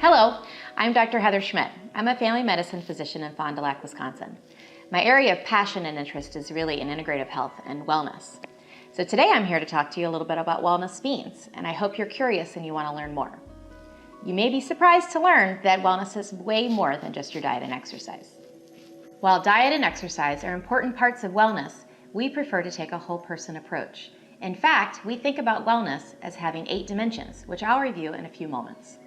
Hello, I'm Dr. Heather Schmidt. I'm a family medicine physician in Fond du Lac, Wisconsin. My area of passion and interest is really in integrative health and wellness. So today I'm here to talk to you a little bit about wellness means, and I hope you're curious and you want to learn more. You may be surprised to learn that wellness is way more than just your diet and exercise. While diet and exercise are important parts of wellness, we prefer to take a whole person approach. In fact, we think about wellness as having 8 dimensions, which I'll review in a few moments.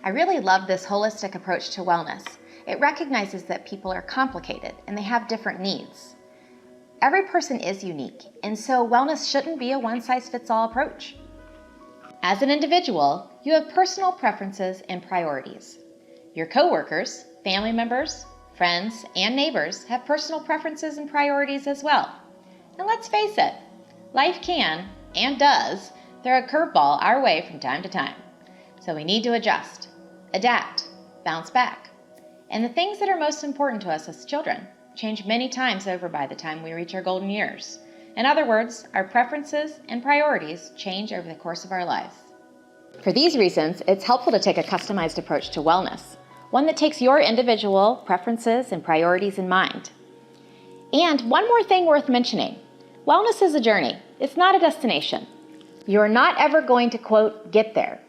I really love this holistic approach to wellness. It recognizes that people are complicated and they have different needs. Every person is unique, and so wellness shouldn't be a one-size-fits-all approach. As an individual, you have personal preferences and priorities. Your coworkers, family members, friends, and neighbors have personal preferences and priorities as well. And let's face it, life can, and does, throw a curveball our way from time to time. So we need to adjust, adapt, bounce back. And the things that are most important to us as children change many times over by the time we reach our golden years. In other words, our preferences and priorities change over the course of our lives. For these reasons, it's helpful to take a customized approach to wellness, one that takes your individual preferences and priorities in mind. And one more thing worth mentioning, wellness is a journey. It's not a destination. You're not ever going to, quote, get there.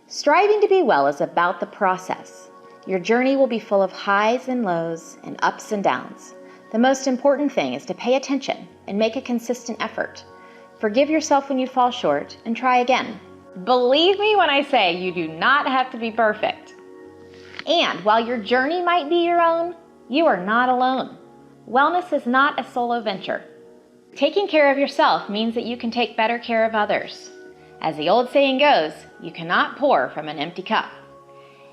Striving to be well is about the process. Your journey will be full of highs and lows and ups and downs. The most important thing is to pay attention and make a consistent effort. Forgive yourself when you fall short and try again. Believe me when I say you do not have to be perfect. And while your journey might be your own, you are not alone. Wellness is not a solo venture. Taking care of yourself means that you can take better care of others. As the old saying goes, you cannot pour from an empty cup.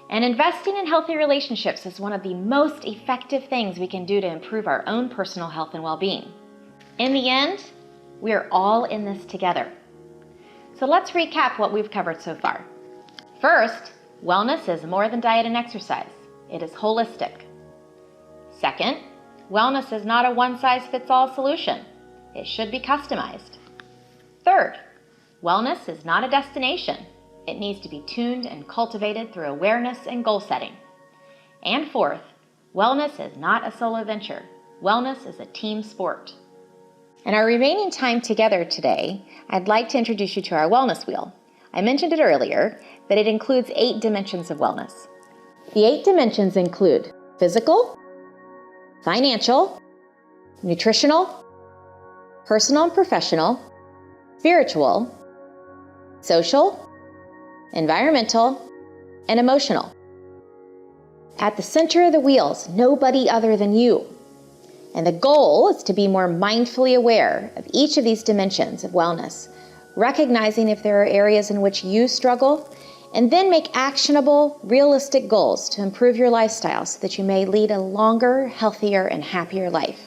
And investing in healthy relationships is one of the most effective things we can do to improve our own personal health and well-being. In the end, we are all in this together. So let's recap what we've covered so far. First, wellness is more than diet and exercise. It is holistic. Second, wellness is not a one-size-fits-all solution. It should be customized. Third, wellness is not a destination. It needs to be tuned and cultivated through awareness and goal setting. And fourth, wellness is not a solo venture. Wellness is a team sport. In our remaining time together today, I'd like to introduce you to our wellness wheel. I mentioned it earlier, but it includes 8 dimensions of wellness. The 8 dimensions include physical, financial, nutritional, personal and professional, spiritual, social, environmental, and emotional. At the center of the wheel's nobody other than you. And the goal is to be more mindfully aware of each of these dimensions of wellness, recognizing if there are areas in which you struggle, and then make actionable, realistic goals to improve your lifestyle so that you may lead a longer, healthier, and happier life.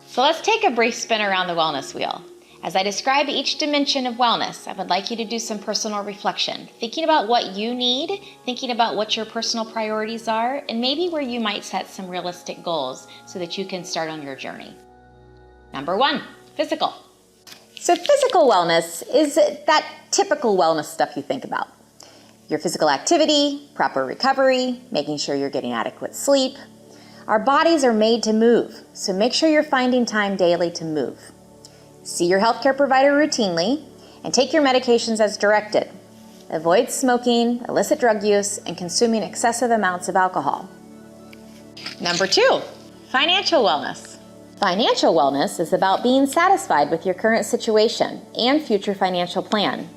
So let's take a brief spin around the wellness wheel. As I describe each dimension of wellness, I would like you to do some personal reflection, thinking about what you need, thinking about what your personal priorities are, and maybe where you might set some realistic goals so that you can start on your journey. Number 1, physical. So physical wellness is that typical wellness stuff you think about. Your physical activity, proper recovery, making sure you're getting adequate sleep. Our bodies are made to move, so make sure you're finding time daily to move. See your healthcare provider routinely and take your medications as directed. Avoid smoking, illicit drug use, and consuming excessive amounts of alcohol. Number 2, financial wellness. Financial wellness is about being satisfied with your current situation and future financial plan.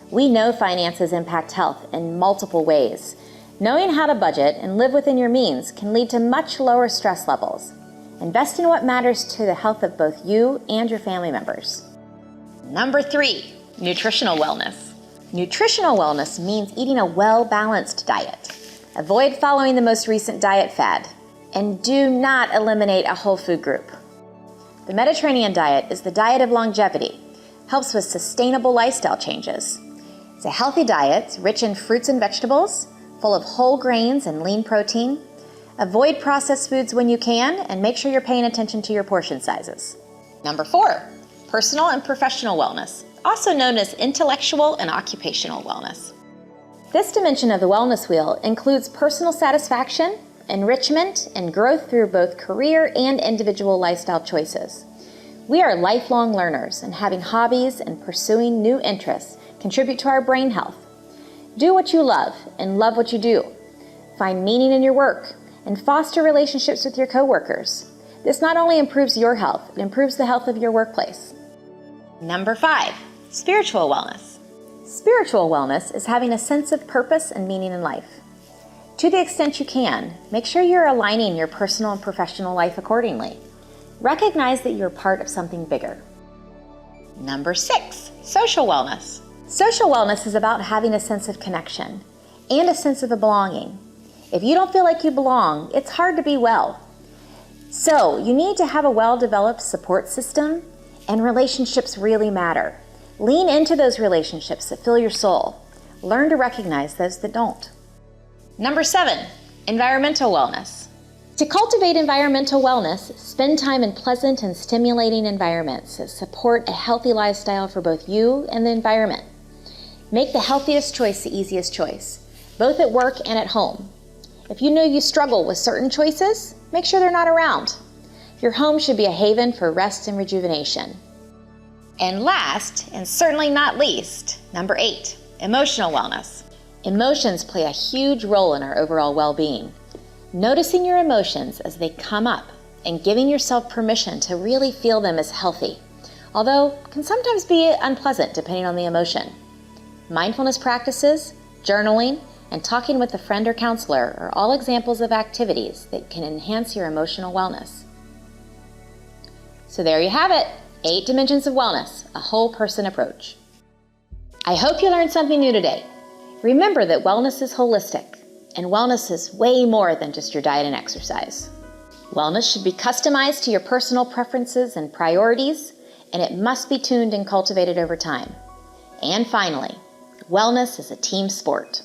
We know finances impact health in multiple ways. Knowing how to budget and live within your means can lead to much lower stress levels. Invest in what matters to the health of both you and your family members. Number 3, nutritional wellness. Nutritional wellness means eating a well-balanced diet. Avoid following the most recent diet fad, and do not eliminate a whole food group. The Mediterranean diet is the diet of longevity, helps with sustainable lifestyle changes. It's a healthy diet rich in fruits and vegetables, full of whole grains and lean protein. Avoid processed foods when you can, and make sure you're paying attention to your portion sizes. Number 4, personal and professional wellness, also known as intellectual and occupational wellness. This dimension of the wellness wheel includes personal satisfaction, enrichment, and growth through both career and individual lifestyle choices. We are lifelong learners, and having hobbies and pursuing new interests contribute to our brain health. Do what you love and love what you do. Find meaning in your work and foster relationships with your coworkers. This not only improves your health, it improves the health of your workplace. Number 5, spiritual wellness. Spiritual wellness is having a sense of purpose and meaning in life. To the extent you can, make sure you're aligning your personal and professional life accordingly. Recognize that you're part of something bigger. Number 6, social wellness. Social wellness is about having a sense of connection and a sense of belonging. If you don't feel like you belong, it's hard to be well. So you need to have a well-developed support system, and relationships really matter. Lean into those relationships that fill your soul. Learn to recognize those that don't. Number 7, environmental wellness. To cultivate environmental wellness, spend time in pleasant and stimulating environments that support a healthy lifestyle for both you and the environment. Make the healthiest choice the easiest choice, both at work and at home. If you know you struggle with certain choices, make sure they're not around. Your home should be a haven for rest and rejuvenation. And last, and certainly not least, number 8, emotional wellness. Emotions play a huge role in our overall well-being. Noticing your emotions as they come up and giving yourself permission to really feel them is healthy, although can sometimes be unpleasant depending on the emotion. Mindfulness practices, journaling, and talking with a friend or counselor are all examples of activities that can enhance your emotional wellness. So there you have it, 8 dimensions of wellness, a whole person approach. I hope you learned something new today. Remember that wellness is holistic, and wellness is way more than just your diet and exercise. Wellness should be customized to your personal preferences and priorities, and it must be tuned and cultivated over time. And finally, wellness is a team sport.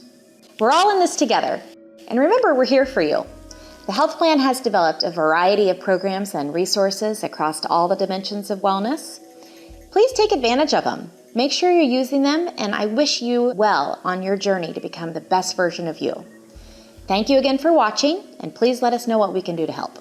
We're all in this together, and remember, we're here for you. The Health Plan has developed a variety of programs and resources across all the dimensions of wellness. Please take advantage of them. Make sure you're using them, and I wish you well on your journey to become the best version of you. Thank you again for watching, and please let us know what we can do to help.